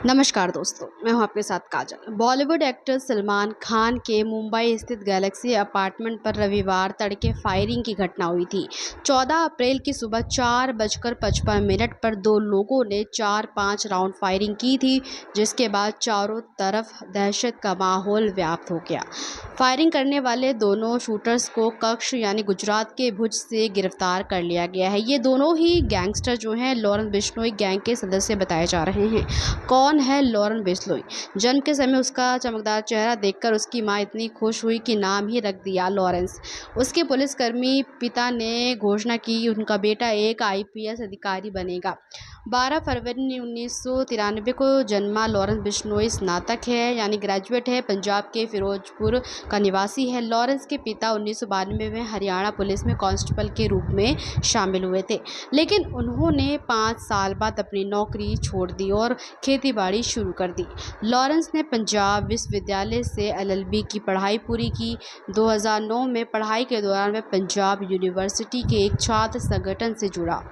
नमस्कार दोस्तों, मैं हूं आपके साथ काजल। बॉलीवुड एक्टर सलमान खान के मुंबई स्थित गैलेक्सी अपार्टमेंट पर रविवार तड़के फायरिंग की घटना हुई थी। 14 अप्रैल की सुबह 4:55 पर दो लोगों ने 4-5 राउंड फायरिंग की थी, जिसके बाद चारों तरफ दहशत का माहौल व्याप्त हो गया। फायरिंग करने वाले दोनों शूटर्स को कक्ष यानी गुजरात के भुज से गिरफ्तार कर लिया गया है। ये दोनों ही गैंगस्टर जो हैं लॉरेंस बिश्नोई गैंग के सदस्य बताए जा रहे हैं। कौन है लॉरेंस बिश्नोई? जन्म के समय उसका चमकदार चेहरा देखकर उसकी मां इतनी खुश हुई कि नाम ही रख दिया लॉरेंस। उसके पुलिसकर्मी पिता ने घोषणा की उनका बेटा एक आईपीएस अधिकारी बनेगा। 12 फरवरी 1993 को जन्मा लॉरेंस बिश्नोई स्नातक है यानी ग्रेजुएट है। पंजाब के फिरोजपुर का निवासी है। लॉरेंस के पिता 1992 में हरियाणा पुलिस में कांस्टेबल के रूप में शामिल हुए थे, लेकिन उन्होंने 5 साल बाद अपनी नौकरी छोड़ दी और खेतीबाड़ी शुरू कर दी। लॉरेंस ने पंजाब विश्वविद्यालय से एलएलबी की पढ़ाई पूरी की। 2009 में पढ़ाई के दौरान वह पंजाब यूनिवर्सिटी के एक छात्र संगठन से जुड़ा।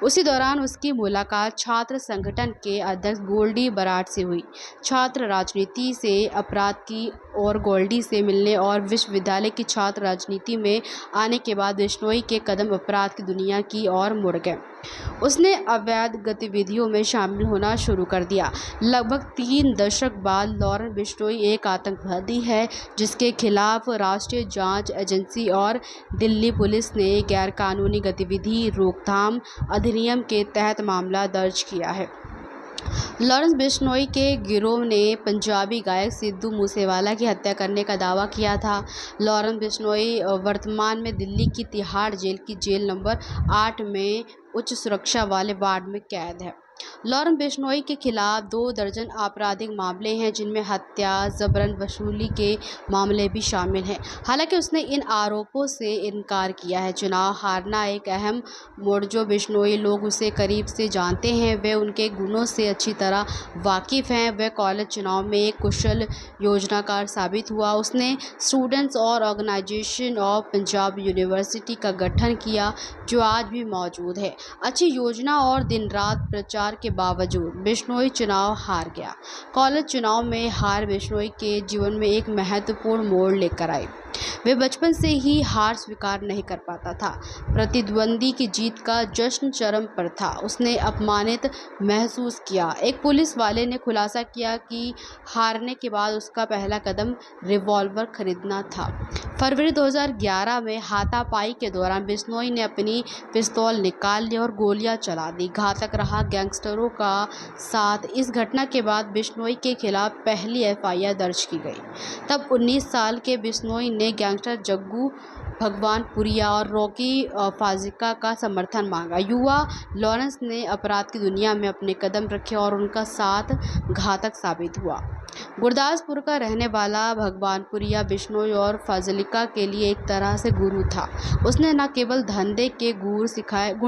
उसी दौरान उसकी मुलाकात छात्र संगठन के अध्यक्ष गोल्डी बराड़ से हुई। छात्र राजनीति से अपराध की और गोल्डी से मिलने और विश्वविद्यालय की छात्र राजनीति में आने के बाद बिश्नोई के कदम अपराध की दुनिया की ओर मुड़ गए। उसने अवैध गतिविधियों में शामिल होना शुरू कर दिया। लगभग 3 दशक बाद लॉरेंस बिश्नोई एक आतंकवादी है, जिसके खिलाफ राष्ट्रीय जांच एजेंसी और दिल्ली पुलिस ने गैरकानूनी गतिविधि रोकथाम अधिनियम के तहत मामला दर्ज किया है। लॉरेंस बिश्नोई के गिरोह ने पंजाबी गायक सिद्धू मूसेवाला की हत्या करने का दावा किया था। लॉरेंस बिश्नोई वर्तमान में दिल्ली की तिहाड़ जेल की जेल नंबर 8 में उच्च सुरक्षा वाले वार्ड में कैद है। लॉरेंस बिश्नोई के खिलाफ 2 दर्जन आपराधिक मामले हैं, जिनमें हत्या, जबरन वसूली के मामले भी शामिल हैं। हालांकि उसने इन आरोपों से इनकार किया है। चुनाव हारना एक अहम मोड़ जो बिश्नोई लोग उसे करीब से जानते हैं, वे उनके गुणों से अच्छी तरह वाकिफ़ हैं। वह कॉलेज चुनाव में एक कुशल योजनाकार साबित हुआ। उसने स्टूडेंट्स और ऑर्गेनाइजेशन ऑफ पंजाब यूनिवर्सिटी का गठन किया, जो आज भी मौजूद है। अच्छी योजना और दिन रात प्रचार के बावजूद बिश्नोई चुनाव हार गया। कॉलेज चुनाव में हार बिश्नोई के जीवन में एक महत्वपूर्ण मोड़ लेकर आई। वह बचपन से ही हार स्वीकार नहीं कर पाता था। प्रतिद्वंदी की जीत का जश्न चरम पर था। उसने अपमानित महसूस किया। एक पुलिस वाले ने खुलासा किया कि हारने के बाद उसका पहला कदम रिवॉल्वर खरीदना था। फरवरी 2011 में हाथापाई के दौरान बिश्नोई ने अपनी पिस्तौल निकाल ली और गोलियां चला दी। घातक रहा गैंगस्टरों का साथ। इस घटना के बाद बिश्नोई के खिलाफ पहली एफआईआर दर्ज की गई। तब 19 साल के बिश्नोई ने गैंगस्टर जग्गू भगवानपुरिया और रॉकी फाजिका का समर्थन मांगा। युवा लॉरेंस ने अपराध की दुनिया में अपने कदम रखे और उनका साथ घातक साबित हुआ। गुरदासपुर का रहने वाला भगवानपुरिया बिश्नोई और फाजिलिका के लिए एक तरह से गुरु था। उसने न केवल धंधे के गुण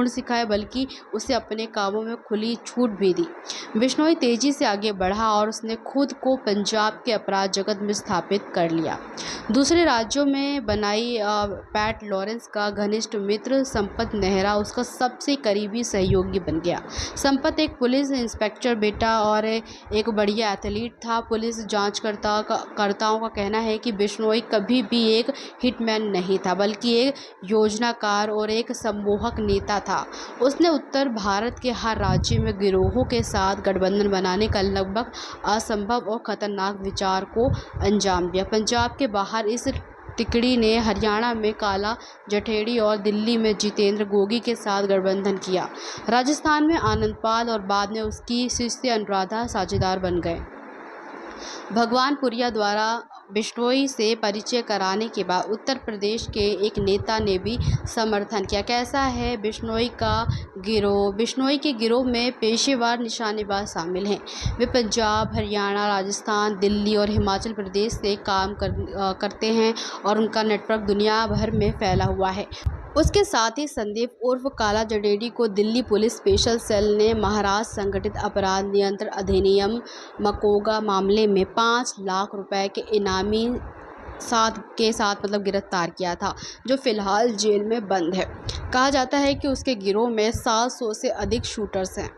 सिखाए बल्कि उसे अपने कामों में खुली छूट भी दी। बिश्नोई तेजी से आगे बढ़ा और उसने खुद को पंजाब के अपराध जगत में स्थापित कर लिया। दूसरे राज्यों में बनाई पैट लॉरेंस का घनिष्ठ मित्र संपत नेहरा उसका सबसे करीबी सहयोगी बन गया। संपत एक पुलिस इंस्पेक्टर बेटा और एक बढ़िया एथलीट था। पुलिस जांचकर्ताओं का कहना है कि बिश्नोई कभी भी एक हिटमैन नहीं था, बल्कि एक योजनाकार और एक सम्मोहक नेता था। उसने उत्तर भारत के हर राज्य में गिरोहों के साथ गठबंधन बनाने का लगभग असंभव और खतरनाक विचार को अंजाम दिया। पंजाब के बाहर इस तिकड़ी ने हरियाणा में काला जठेड़ी और दिल्ली में जितेंद्र गोगी के साथ गठबंधन किया। राजस्थान में आनंदपाल और बाद में उसकी शिष्य अनुराधा साझेदार बन गए। भगवानपुरिया द्वारा बिश्नोई से परिचय कराने के बाद उत्तर प्रदेश के एक नेता ने भी समर्थन किया। कैसा है बिश्नोई का गिरोह? बिश्नोई के गिरोह में पेशेवर निशानेबाज शामिल हैं। वे पंजाब, हरियाणा, राजस्थान, दिल्ली और हिमाचल प्रदेश से काम करते हैं और उनका नेटवर्क दुनिया भर में फैला हुआ है। उसके साथ ही संदीप उर्फ काला जडेड़ी को दिल्ली पुलिस स्पेशल सेल ने महाराष्ट्र संगठित अपराध नियंत्रण अधिनियम मकोगा मामले में 5 लाख रुपए के इनामी के साथ गिरफ्तार किया था, जो फिलहाल जेल में बंद है। कहा जाता है कि उसके गिरोह में 700 से अधिक शूटर्स हैं।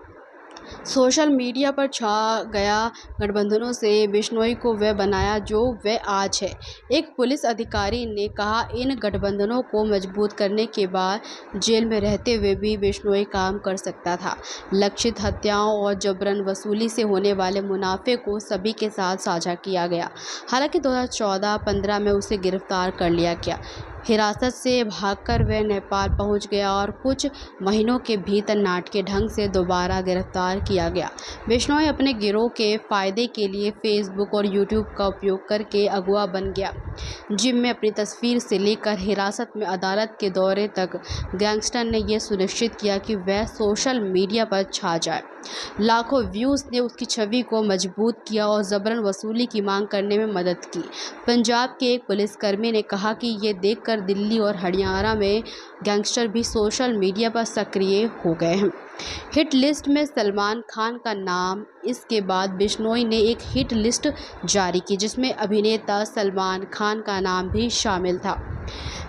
सोशल मीडिया पर छा गया गठबंधनों से बिश्नोई को वह बनाया जो वह आज है। एक पुलिस अधिकारी ने कहा, इन गठबंधनों को मजबूत करने के बाद जेल में रहते हुए भी बिश्नोई काम कर सकता था। लक्षित हत्याओं और जबरन वसूली से होने वाले मुनाफे को सभी के साथ साझा किया गया। हालांकि 2014-15 में उसे गिरफ्तार कर लिया गया। हिरासत से भागकर वह नेपाल पहुंच गया और कुछ महीनों के भीतर नाटकीय ढंग से दोबारा गिरफ्तार किया गया। बिश्नोई अपने गिरोह के फायदे के लिए फेसबुक और यूट्यूब का उपयोग करके अगुआ बन गया। जिम में अपनी तस्वीर से लेकर हिरासत में अदालत के दौरे तक गैंगस्टर ने यह सुनिश्चित किया कि वह सोशल मीडिया पर छा जाए। लाखों व्यूज़ ने उसकी छवि को मजबूत किया और जबरन वसूली की मांग करने में मदद की। पंजाब के एक पुलिसकर्मी ने कहा कि ये देखकर दिल्ली और हरियाणा में गैंगस्टर भी सोशल मीडिया पर सक्रिय हो गए हैं। हिट लिस्ट में सलमान खान का नाम। इसके बाद बिश्नोई ने एक हिट लिस्ट जारी की जिसमें अभिनेता सलमान खान का नाम भी शामिल था।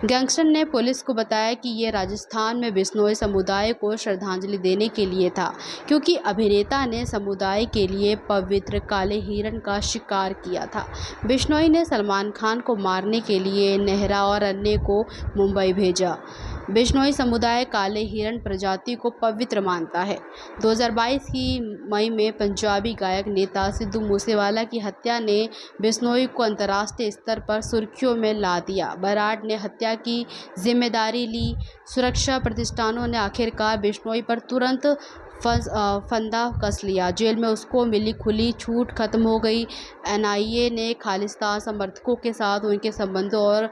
गैंगस्टर ने पुलिस को बताया कि ये राजस्थान में बिश्नोई समुदाय को श्रद्धांजलि देने के लिए था, क्योंकि अभिनेता ने समुदाय के लिए पवित्र काले हिरण का शिकार किया था। बिश्नोई ने सलमान खान को मारने के लिए नेहरा और अन्य को मुंबई भेजा। बिश्नोई समुदाय काले हिरण प्रजाति को पवित्र मानता है। 2022 की मई में पंजाबी गायक नेता सिद्धू मूसेवाला की हत्या ने बिश्नोई को अंतर्राष्ट्रीय स्तर पर सुर्खियों में ला दिया। बराड ने हत्या की जिम्मेदारी ली। सुरक्षा प्रतिष्ठानों ने आखिरकार बिश्नोई पर तुरंत फंदा कस लिया। जेल में उसको मिली खुली छूट खत्म हो गई। NIA ने खालिस्तान समर्थकों के साथ उनके संबंधों और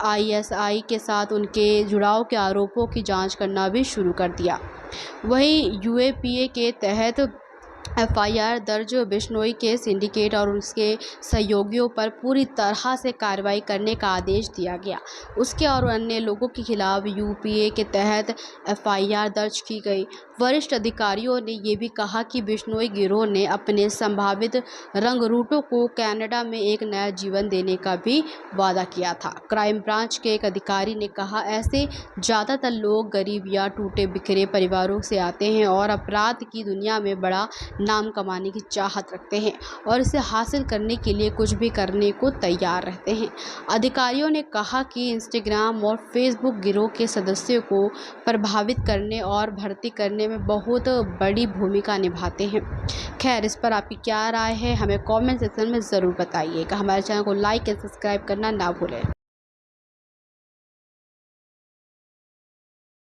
ISI के साथ उनके जुड़ाव के आरोपों की जांच करना भी शुरू कर दिया। वहीं UAPA के तहत FIR दर्ज बिश्नोई के सिंडिकेट और उसके सहयोगियों पर पूरी तरह से कार्रवाई करने का आदेश दिया गया। उसके और अन्य लोगों के खिलाफ UPA के तहत FIR दर्ज की गई। वरिष्ठ अधिकारियों ने यह भी कहा कि बिश्नोई गिरोह ने अपने संभावित रंगरूटों को कनाडा में एक नया जीवन देने का भी वादा किया था। क्राइम ब्रांच के एक अधिकारी ने कहा, ऐसे ज़्यादातर लोग गरीब या टूटे बिखरे परिवारों से आते हैं और अपराध की दुनिया में बड़ा नाम कमाने की चाहत रखते हैं और इसे हासिल करने के लिए कुछ भी करने को तैयार रहते हैं। अधिकारियों ने कहा कि इंस्टाग्राम और फेसबुक गिरोह के सदस्यों को प्रभावित करने और भर्ती करने में बहुत बड़ी भूमिका निभाते हैं। खैर, इस पर आपकी क्या राय है, हमें कमेंट सेक्शन में ज़रूर बताइएगा। हमारे चैनल को लाइक एंड सब्सक्राइब करना ना भूलें।